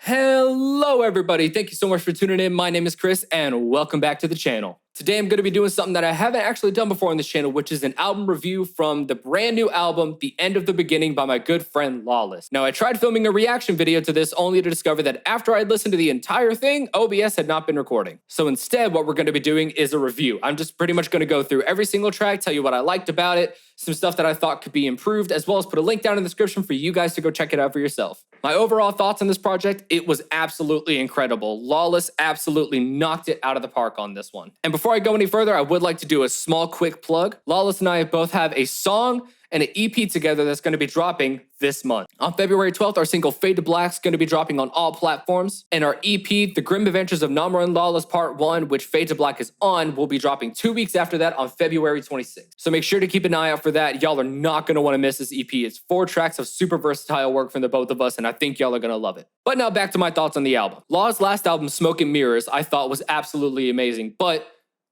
Hello everybody, thank you so much for tuning in. My name is Chris and welcome back to the channel. Today I'm going to be doing something that I haven't actually done before on this channel, which is an album review from the brand new album, The End of the Beginning by my good friend Lawless. Now I tried filming a reaction video to this only to discover that after I'd listened to the entire thing, OBS had not been recording. So instead what we're going to be doing is a review. I'm just pretty much going to go through every single track, tell you what I liked about it, some stuff that I thought could be improved, as well as put a link down in the description for you guys to go check it out for yourself. My overall thoughts on this project, it was absolutely incredible. Lawless absolutely knocked it out of the park on this one. And before I go any further, I would like to do a small quick plug. Lawless and I both have a song and an EP together that's going to be dropping this month. On February 12th, our single Fade to Black is going to be dropping on all platforms. And our EP, The Grim Adventures of Nomrah and Lawless Part 1, which Fade to Black is on, will be dropping 2 weeks after that on February 26th. So make sure to keep an eye out for that. Y'all are not going to want to miss this EP. It's 4 tracks of super versatile work from the both of us, and I think y'all are going to love it. But now back to my thoughts on the album. Law's last album, Smoke and Mirrors, I thought was absolutely amazing, but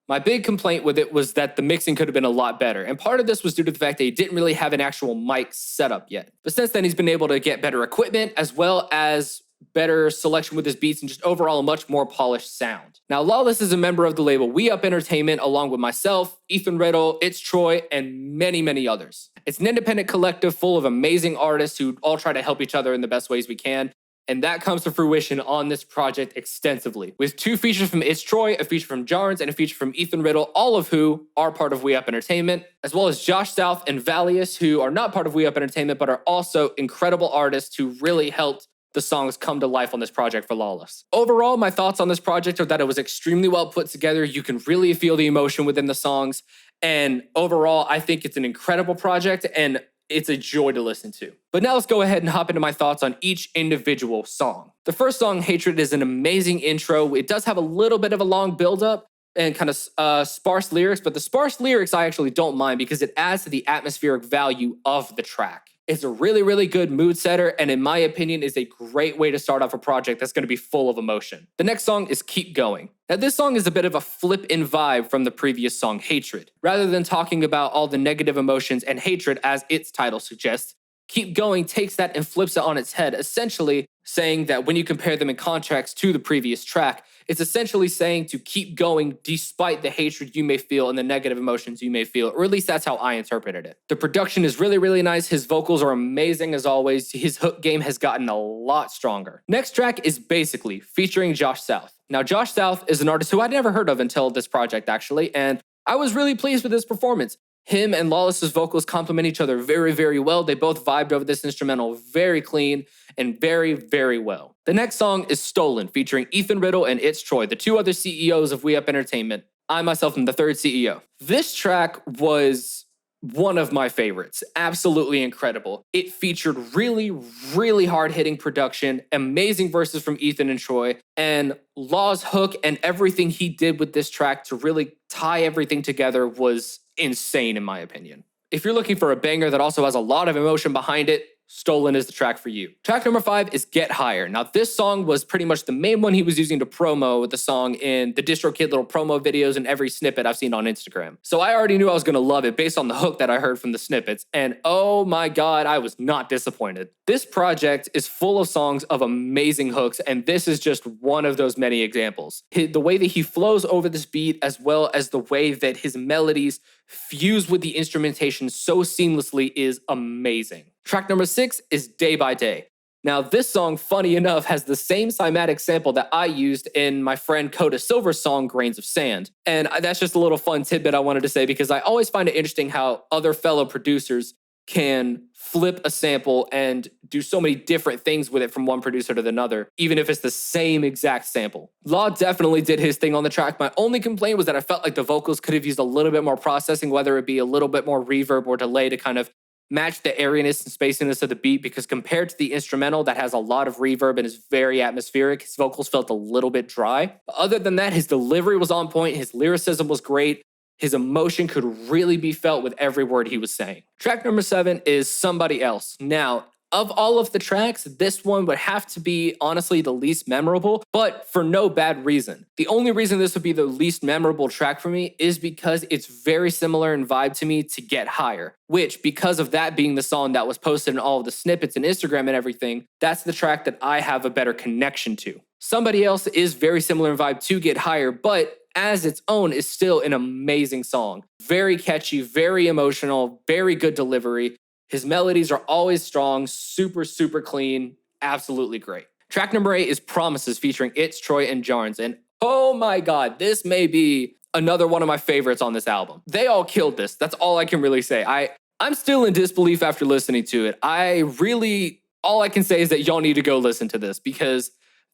my big complaint with it was that the mixing could have been a lot better. And part of this was due to the fact that he didn't really have an actual mic setup yet. But since then, he's been able to get better equipment as well as better selection with his beats and just overall a much more polished sound. Now, Lawless is a member of the label We Up Entertainment along with myself, Ethan Riddle, It's Troy, and many, many others. It's an independent collective full of amazing artists who all try to help each other in the best ways we can. And that comes to fruition on this project extensively, with 2 features from It's Troy, a feature from Jarns, and a feature from Ethan Riddle, all of who are part of We Up Entertainment, as well as Josh South and Valius, who are not part of We Up Entertainment, but are also incredible artists who really helped the songs come to life on this project for Lawless. Overall, my thoughts on this project are that it was extremely well put together. You can really feel the emotion within the songs. And overall, I think it's an incredible project and it's a joy to listen to. But now let's go ahead and hop into my thoughts on each individual song. The first song, Hatred, is an amazing intro. It does have a little bit of a long build-up and kind of sparse lyrics, but the sparse lyrics I actually don't mind because it adds to the atmospheric value of the track. It's a really, really good mood setter, and in my opinion, is a great way to start off a project that's going to be full of emotion. The next song is Keep Going. Now, this song is a bit of a flip-in vibe from the previous song, Hatred. Rather than talking about all the negative emotions and hatred as its title suggests, Keep Going takes that and flips it on its head, essentially saying that when you compare them in contrast to the previous track, it's essentially saying to keep going despite the hatred you may feel and the negative emotions you may feel, or at least that's how I interpreted it. The production is really, really nice. His vocals are amazing as always. His hook game has gotten a lot stronger. Next track is Basically, featuring Josh South. Now, Josh South is an artist who I'd never heard of until this project, actually, and I was really pleased with his performance. Him and Lawless's vocals complement each other very, very well. They both vibed over this instrumental very clean and very, very well. The next song is Stolen, featuring Ethan Riddle and It's Troy, the 2 other CEOs of We Up Entertainment. I myself am the 3rd CEO. This track was one of my favorites. Absolutely incredible. It featured really, really hard-hitting production, amazing verses from Ethan and Troy, and Law's hook and everything he did with this track to really tie everything together was insane in my opinion. If you're looking for a banger that also has a lot of emotion behind it, Stolen is the track for you. Track number 5 is Get Higher. Now, this song was pretty much the main one he was using to promo the song in the DistroKid little promo videos and every snippet I've seen on Instagram. So I already knew I was going to love it based on the hook that I heard from the snippets. And oh my God, I was not disappointed. This project is full of songs of amazing hooks, and this is just one of those many examples. The way that he flows over this beat, as well as the way that his melodies fuse with the instrumentation so seamlessly, is amazing. Track number 6 is Day by Day. Now, this song, funny enough, has the same cymatic sample that I used in my friend Coda Silver's song, Grains of Sand. And that's just a little fun tidbit I wanted to say because I always find it interesting how other fellow producers can flip a sample and do so many different things with it from one producer to another, even if it's the same exact sample. Law definitely did his thing on the track. My only complaint was that I felt like the vocals could have used a little bit more processing, whether it be a little bit more reverb or delay to kind of match the airiness and spaciness of the beat, because compared to the instrumental that has a lot of reverb and is very atmospheric, his vocals felt a little bit dry. But other than that, his delivery was on point, his lyricism was great, his emotion could really be felt with every word he was saying. Track number 7 is Somebody Else. Now, Of all of the tracks, this one would have to be honestly the least memorable, but for no bad reason. The only reason this would be the least memorable track for me is because it's very similar in vibe to me to Get Higher, which, because of that being the song that was posted in all of the snippets and Instagram and everything, that's the track that I have a better connection to. Somebody else is very similar in vibe to Get Higher, but as its own is still an amazing song. Very catchy, very emotional, very good delivery. His melodies are always strong, super, super clean, absolutely great. Track number 8 is Promises featuring It's, Troy, and Jarns. And oh my God, this may be another one of my favorites on this album. They all killed this. That's all I can really say. I'm still in disbelief after listening to it. All I can say is that y'all need to go listen to this because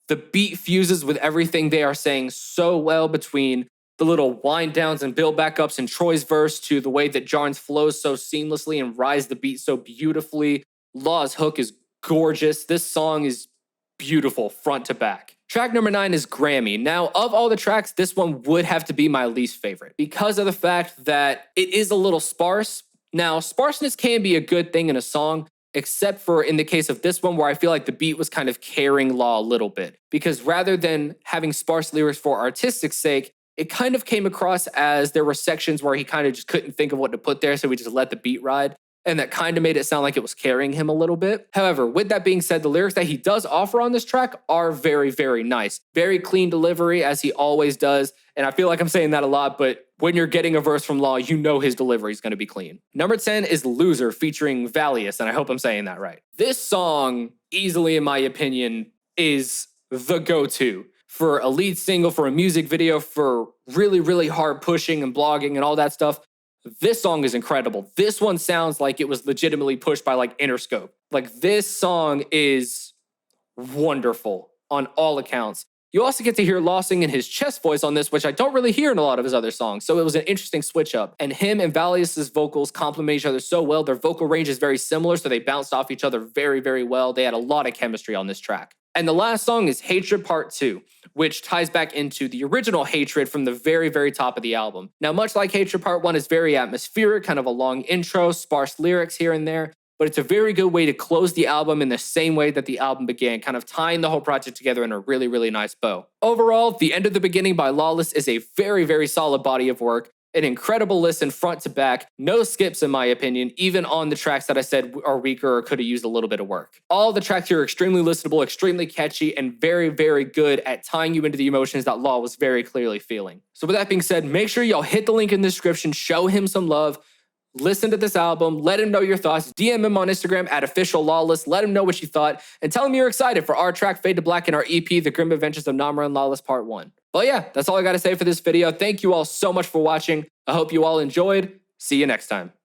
the beat fuses with everything they are saying so well, between the little wind downs and build back ups in Troy's verse to the way that Jarns flows so seamlessly and rides the beat so beautifully. Law's hook is gorgeous. This song is beautiful front to back. Track number 9 is Grammy. Now, of all the tracks, this one would have to be my least favorite because of the fact that it is a little sparse. Now, sparseness can be a good thing in a song, except for in the case of this one where I feel like the beat was kind of carrying Law a little bit. Because rather than having sparse lyrics for artistic sake, it kind of came across as there were sections where he kind of just couldn't think of what to put there, so he just let the beat ride. And that kind of made it sound like it was carrying him a little bit. However, with that being said, the lyrics that he does offer on this track are very, very nice. Very clean delivery, as he always does. And I feel like I'm saying that a lot, but when you're getting a verse from Law, you know his delivery is going to be clean. Number 10 is Loser featuring Valius, and I hope I'm saying that right. This song, easily in my opinion, is the go-to for a lead single, for a music video, for really, really hard pushing and blogging and all that stuff. This song is incredible. This one sounds like it was legitimately pushed by like Interscope. Like, this song is wonderful on all accounts. You also get to hear Law sing in his chest voice on this, which I don't really hear in a lot of his other songs. So it was an interesting switch up. And him and Valius's vocals complement each other so well. Their vocal range is very similar, so they bounced off each other very, very well. They had a lot of chemistry on this track. And the last song is Hatred Part 2, which ties back into the original Hatred from the very, very top of the album. Now, much like Hatred Part 1, it's very atmospheric, kind of a long intro, sparse lyrics here and there, but it's a very good way to close the album in the same way that the album began, kind of tying the whole project together in a really, really nice bow. Overall, The End of the Beginning by Lawless is a very, very solid body of work. An incredible listen front to back, no skips in my opinion, even on the tracks that I said are weaker or could have used a little bit of work. All the tracks here are extremely listenable, extremely catchy, and very, very good at tying you into the emotions that Law was very clearly feeling. So with that being said, make sure y'all hit the link in the description, show him some love, listen to this album, let him know your thoughts, DM him on Instagram at @officiallawless, let him know what you thought, and tell him you're excited for our track Fade to Black and our EP, The Grim Adventures of Nomrah and Lawless Part 1. But yeah, that's all I gotta say for this video. Thank you all so much for watching. I hope you all enjoyed. See you next time.